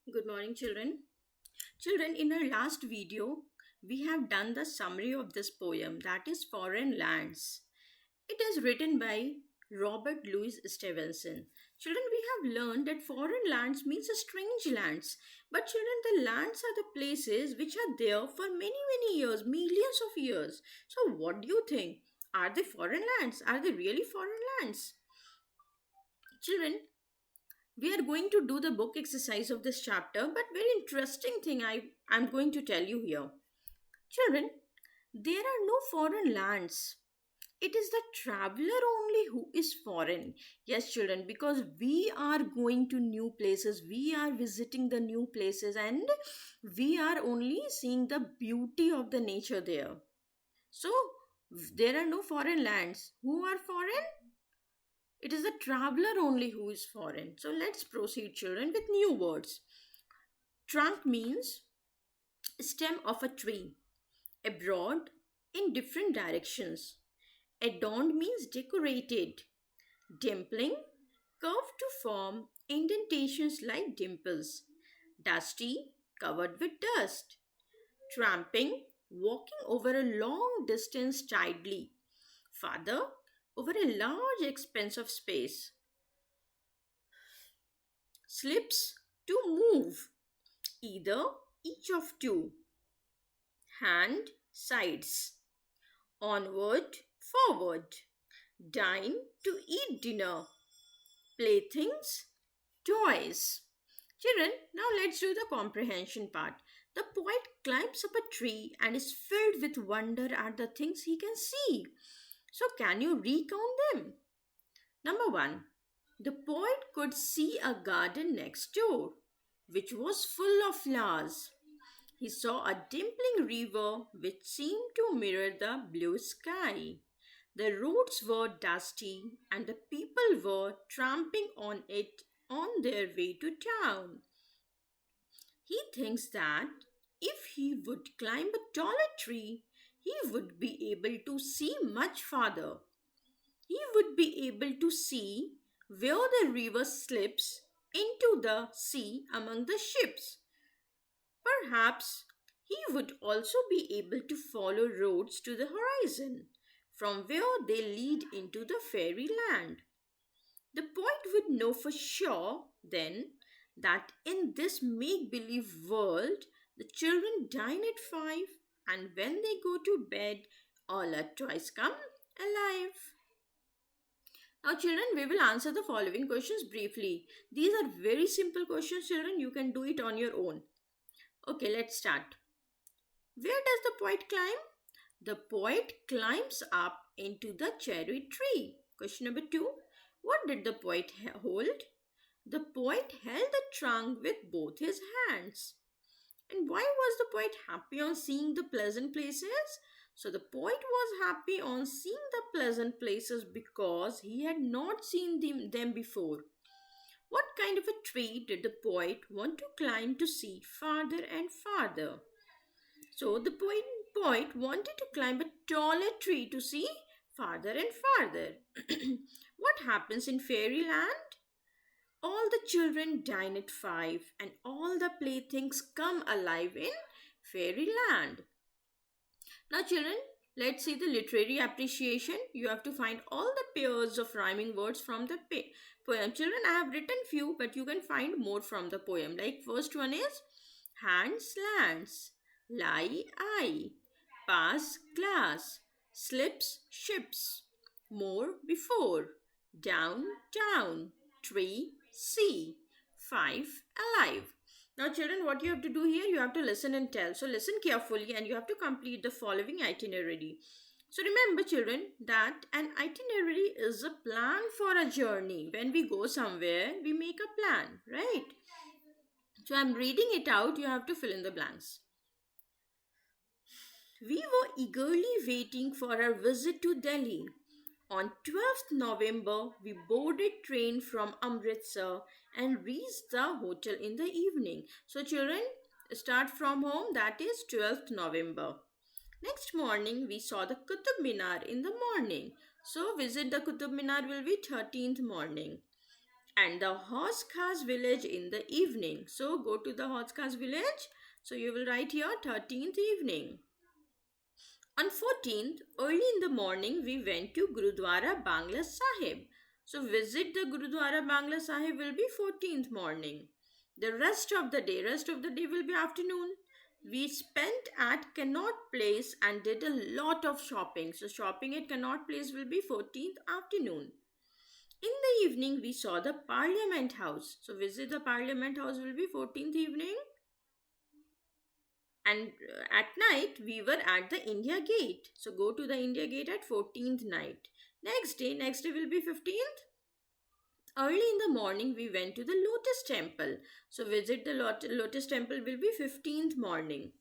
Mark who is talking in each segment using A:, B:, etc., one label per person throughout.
A: Good morning, children. Children, in our last video, we have done the summary of this poem that is Foreign Lands. It is written by Robert Louis Stevenson. Children, we have learned that foreign lands means a strange lands. But children, the lands are the places which are there for many, many years, millions of years. So, what do you think? Are they foreign lands? Are they really foreign lands? Children, we are going to do the book exercise of this chapter, but very interesting thing I'm going to tell you here. Children, there are no foreign lands. It is the traveler only who is foreign. Yes, children, because we are going to new places, we are visiting the new places, and we are only seeing the beauty of the nature there. So, there are no foreign lands. Who are foreign? It is the traveler only who is foreign. So let's proceed, children, with new words. Trunk means stem of a tree, abroad in different directions. Adorned means decorated. Dimpling, curved to form indentations like dimples. Dusty, covered with dust. Tramping, walking over a long distance tidily. Farther, over a large expanse of space. Slips, to move, either each of two. Hand, sides. Onward, forward. Dine, to eat dinner. Playthings, toys. Children, now let's do the comprehension part. The poet climbs up a tree and is filled with wonder at the things he can see. So, can you recount them? Number one, the poet could see a garden next door, which was full of flowers. He saw a dimpling river which seemed to mirror the blue sky. The roads were dusty and the people were tramping on it on their way to town. He thinks that if he would climb a taller tree, he would be able to see much farther. He would be able to see where the river slips into the sea among the ships. Perhaps he would also be able to follow roads to the horizon, from where they lead into the fairyland. The poet would know for sure then that in this make believe world, the children dine at 5 and when they go to bed, all are twice come alive. Now, children, we will answer the following questions briefly. These are very simple questions, children. You can do it on your own. Okay, let's start. Where does the poet climb? The poet climbs up into the cherry tree. Question number two. What did the poet hold? The poet held the trunk with both his hands. And why was the poet happy on seeing the pleasant places? So the poet was happy on seeing the pleasant places because he had not seen them before. What kind of a tree did the poet want to climb to see farther and farther? So the poet wanted to climb a taller tree to see farther and farther. What happens in fairyland? All the children dine at 5 and all the playthings come alive in fairyland. Now, children, let's see the literary appreciation. You have to find all the pairs of rhyming words from the poem. Children, I have written few, but you can find more from the poem. Like first one is hands lands, lie eye, pass glass, slips ships, more before, down town, tree sea, 5 alive. Now, children, what you have to do here, you have to listen and tell. So, listen carefully and you have to complete the following itinerary. So, remember, children, that an itinerary is a plan for a journey. When we go somewhere, we make a plan, right? So, I'm reading it out. You have to fill in the blanks. We were eagerly waiting for our visit to Delhi. On 12th November, we boarded train from Amritsar and reached the hotel in the evening. So children, start from home, that is 12th November. Next morning, we saw the Qutub Minar in the morning. So visit the Qutub Minar will be 13th morning. and the Hausa Khas village in the evening. So go to the Hausa Khas village. So you will write here 13th evening. On 14th, early in the morning, we went to Gurudwara Bangla Sahib. So visit the Gurudwara Bangla Sahib will be 14th morning. The rest of the day will be afternoon. We spent at Connaught Place and did a lot of shopping. So shopping at Connaught Place will be 14th afternoon. In the evening, we saw the Parliament House. So visit the Parliament House will be 14th evening. And at night, we were at the India Gate. So go to the India Gate at 14th night. Next day will be 15th. Early in the morning, we went to the Lotus Temple. So visit the Lotus Temple will be 15th morning.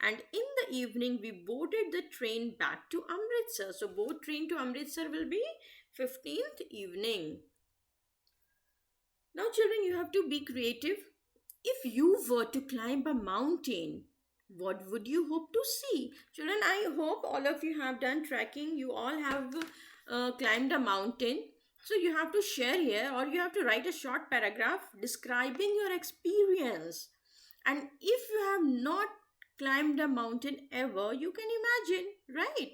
A: And in the evening, we boarded the train back to Amritsar. So boat train to Amritsar will be 15th evening. Now, children, you have to be creative. If you were to climb a mountain, what would you hope to see? Children, I hope all of you have done trekking. You all have climbed a mountain. So you have to share here, or you have to write a short paragraph describing your experience. And if you have not climbed a mountain ever, you can imagine, right?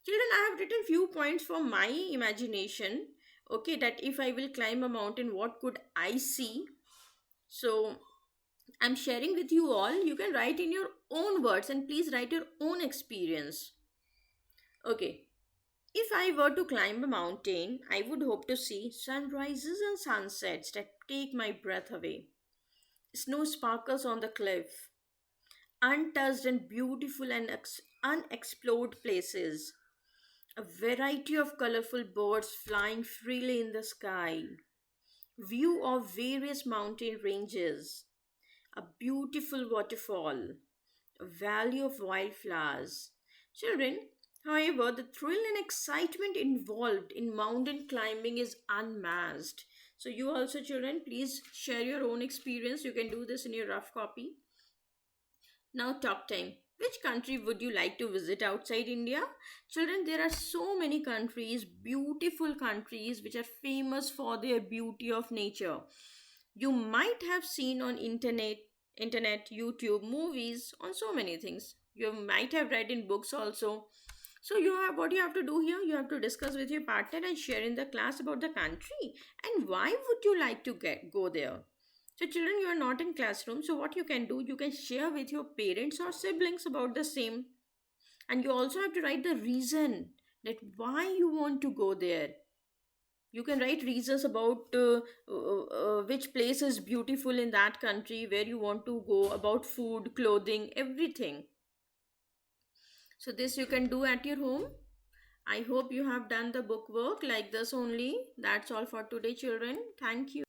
A: Children, I have written few points for my imagination. Okay, that if I will climb a mountain, what could I see? So I'm sharing with you all. You can write in your own words and please write your own experience. Okay. If I were to climb a mountain, I would hope to see sunrises and sunsets that take my breath away. Snow sparkles on the cliff, untouched and beautiful and unexplored places. A variety of colorful birds flying freely in the sky. View of various mountain ranges. A beautiful waterfall, a valley of wildflowers. Children, however, the thrill and excitement involved in mountain climbing is unmatched. So, you also, children, please share your own experience. You can do this in your rough copy. Now, talk time. Which country would you like to visit outside India? Children, there are so many countries, beautiful countries, which are famous for their beauty of nature. You might have seen on internet, YouTube, movies, on so many things. You might have read in books also. So you have what you have to do here. You have to discuss with your partner and share in the class about the country and why would you like to go there. So children, you are not in classroom. So what you can do, you can share with your parents or siblings about the same. And you also have to write the reason that why you want to go there. You can write reasons about which place is beautiful in that country, where you want to go, about food, clothing, everything. So this you can do at your home. I hope you have done the book work like this only. That's all for today, children. Thank you.